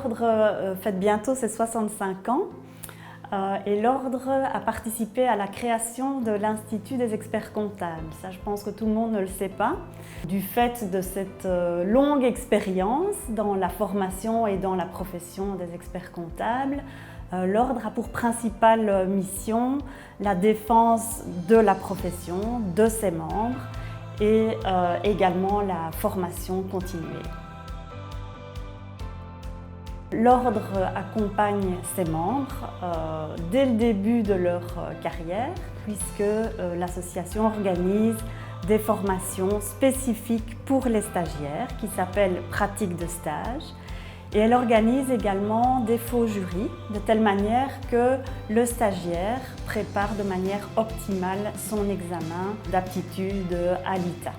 l'Ordre fête bientôt ses 65 ans et l'Ordre a participé à la création de l'Institut des experts comptables. Ça, je pense que tout le monde ne le sait pas. Du fait de cette longue expérience dans la formation et dans la profession des experts comptables, l'Ordre a pour principale mission la défense de la profession, de ses membres et également la formation continuée. L'Ordre accompagne ses membres dès le début de leur carrière puisque l'association organise des formations spécifiques pour les stagiaires qui s'appellent pratiques de stage. Et elle organise également des faux jurys, de telle manière que le stagiaire prépare de manière optimale son examen d'aptitude à l'ITA.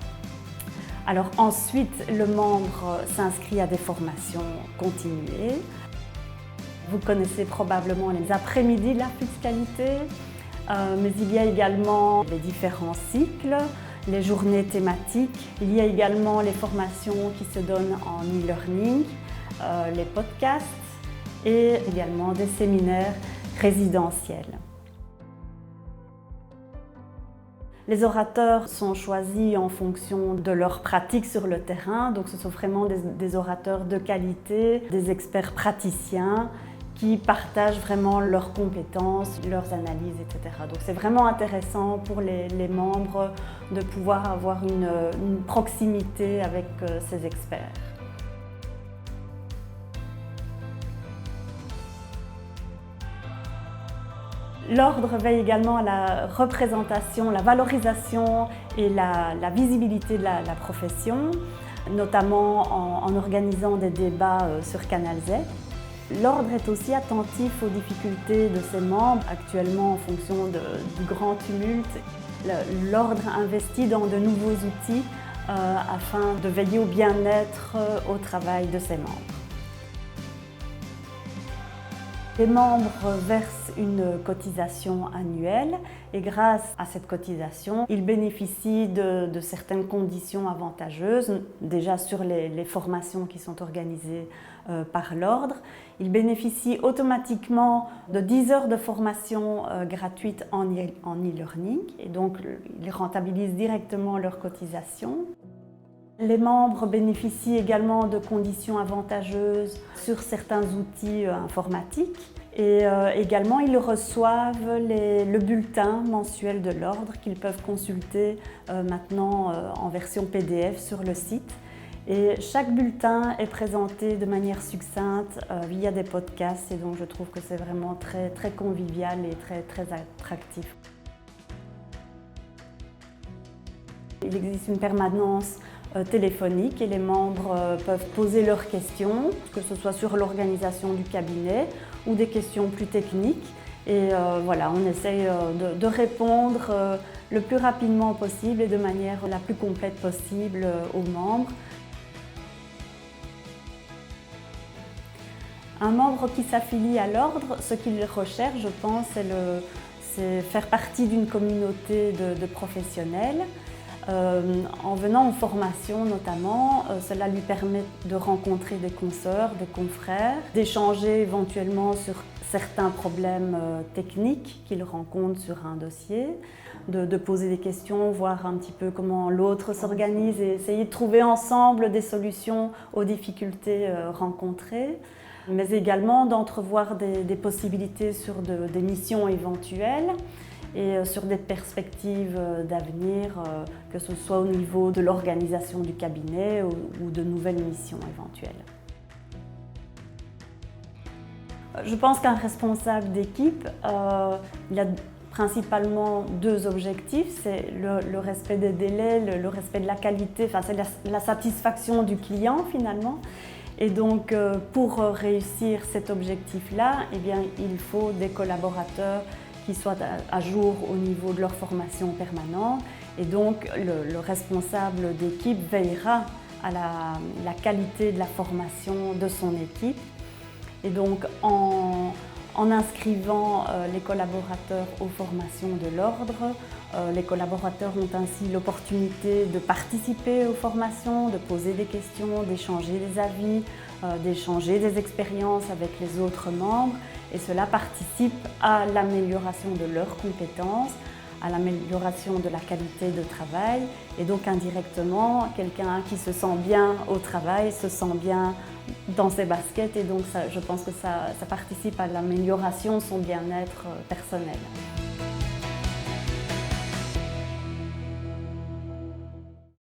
Alors ensuite, le membre s'inscrit à des formations continuées. Vous connaissez probablement les après-midi de la fiscalité, mais il y a également les différents cycles, les journées thématiques. Il y a également les formations qui se donnent en e-learning, les podcasts et également des séminaires résidentiels. Les orateurs sont choisis en fonction de leur pratique sur le terrain, donc ce sont vraiment des orateurs de qualité, des experts praticiens qui partagent vraiment leurs compétences, leurs analyses, etc. Donc c'est vraiment intéressant pour les membres de pouvoir avoir une proximité avec ces experts. L'Ordre veille également à la représentation, la valorisation et la visibilité de la profession, notamment en organisant des débats sur Canal Z. L'Ordre est aussi attentif aux difficultés de ses membres. Actuellement, en fonction du grand tumulte, l'Ordre investit dans de nouveaux outils afin de veiller au bien-être au travail de ses membres. Les membres versent une cotisation annuelle et grâce à cette cotisation, ils bénéficient de certaines conditions avantageuses, déjà sur les formations qui sont organisées par l'Ordre. Ils bénéficient automatiquement de 10 heures de formation gratuite en e-learning et donc ils rentabilisent directement leur cotisation. Les membres bénéficient également de conditions avantageuses sur certains outils informatiques et également ils reçoivent le bulletin mensuel de l'Ordre qu'ils peuvent consulter maintenant en version PDF sur le site. Et chaque bulletin est présenté de manière succincte via des podcasts et donc je trouve que c'est vraiment très, très convivial et très, très attractif. Il existe une permanence téléphonique et les membres peuvent poser leurs questions, que ce soit sur l'organisation du cabinet ou des questions plus techniques. Et voilà, on essaye de répondre le plus rapidement possible et de manière la plus complète possible aux membres. Un membre qui s'affilie à l'Ordre, ce qu'il recherche, je pense, c'est faire partie d'une communauté de professionnels. En venant en formation notamment, cela lui permet de rencontrer des consoeurs, des confrères, d'échanger éventuellement sur certains problèmes techniques qu'il rencontre sur un dossier, de poser des questions, voir un petit peu comment l'autre s'organise et essayer de trouver ensemble des solutions aux difficultés rencontrées, mais également d'entrevoir des possibilités sur des missions éventuelles et sur des perspectives d'avenir, que ce soit au niveau de l'organisation du cabinet ou de nouvelles missions éventuelles. Je pense qu'un responsable d'équipe, il a principalement deux objectifs, c'est le respect des délais, le respect de la qualité, enfin c'est la satisfaction du client finalement. Et donc pour réussir cet objectif-là, eh bien, il faut des collaborateurs qui soient à jour au niveau de leur formation permanente. Et donc, le responsable d'équipe veillera à la qualité de la formation de son équipe. Et donc, en En inscrivant les collaborateurs aux formations de l'ordre, les collaborateurs ont ainsi l'opportunité de participer aux formations, de poser des questions, d'échanger des avis, d'échanger des expériences avec les autres membres, et cela participe à l'amélioration de leurs compétences, à l'amélioration de la qualité de travail, et donc indirectement, quelqu'un qui se sent bien au travail se sent bien dans ses baskets, et donc je pense que ça participe à l'amélioration de son bien-être personnel.